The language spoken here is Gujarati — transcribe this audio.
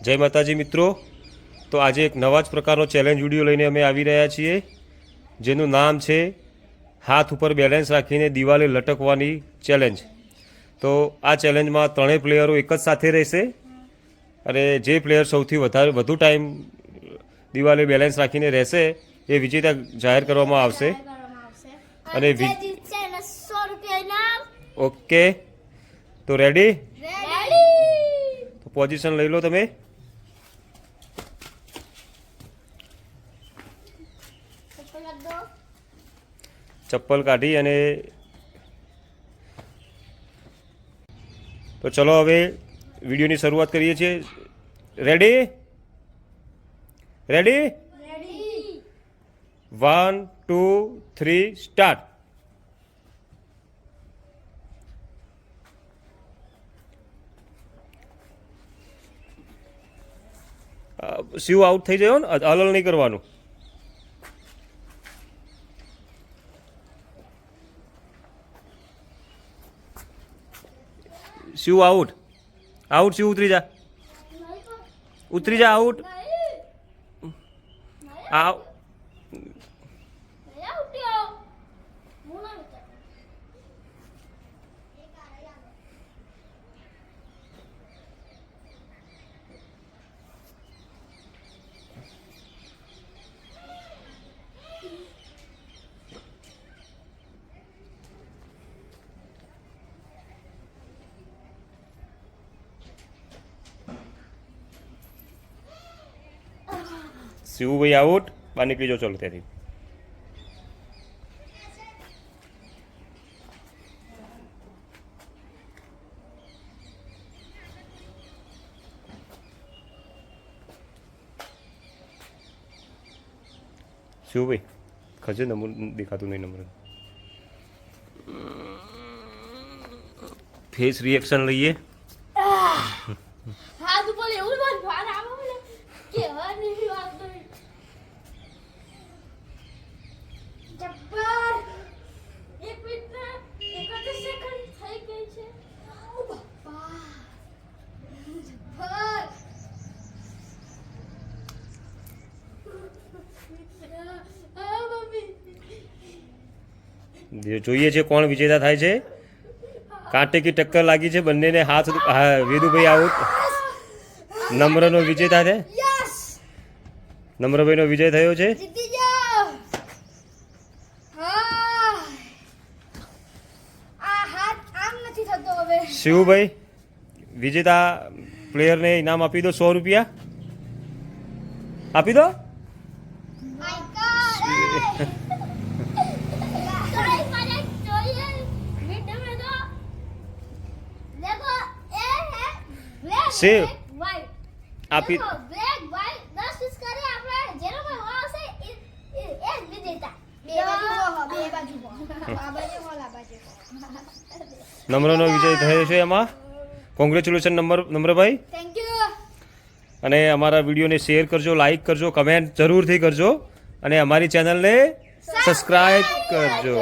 જય માતાજી મિત્રો, તો આજે એક નવા જ પ્રકારનો ચેલેન્જ વિડીયો લઈને અમે આવી રહ્યા છીએ, જેનું નામ છે હાથ ઉપર બેલેન્સ રાખીને દિવાલે લટકવાની ચેલેન્જ. તો આ ચેલેન્જમાં ત્રણેય પ્લેયરો એક જ સાથે રહેશે અને જે પ્લેયર સૌથી વધુ ટાઈમ દિવાલે બેલેન્સ રાખીને રહેશે એ વિજેતા જાહેર કરવામાં આવશે. અને ઓકે, તો રેડી? તો પોઝિશન લઈ લો તમે. ચપ્પલ કાઢી અને તો ચલો હવે વિડીયોની શરૂઆત કરીએ છીએ. Ready? Ready? 1 2 3 start. Shiv out થઈ જાય ને, હલલ નહીં કરવાનું. શિવ આઉટ. આઉટ. શિવ ઉતરી જા. ઉતરી જા. આઉટ. શિવભાઈ આઉટ. બહાર નીકળી જાઓ. ચલો ત્યાંથી. શિવભાઈ ખજે નંબર દેખાતું નહીં. નંબર ફેસ રિએક્શન લઈએ. જોઈએ છે કોણ વિજેતા થાય છે. કાંટે કી ટક્કર લાગી છે બંનેને. હાથ. વેદુભાઈ આઉટ. નમ્રનો વિજેતા છે. નમ્રભાઈનો વિજય થયો છે. શિવભાઈ વિજેતા પ્લેયરને ઇનામ આપી દો. 100 રૂપિયા આપી દો. સેવ આપી. નમ્રનો વિજય થયો છે. એમાં કોંગ્રેચ્યુલેશન નમ્રભાઈ. અને અમારા વિડીયોને શેર કરજો, લાઈક કરજો, કમેન્ટ જરૂરથી કરજો અને અમારી ચેનલને સબસ્ક્રાઈબ કરજો.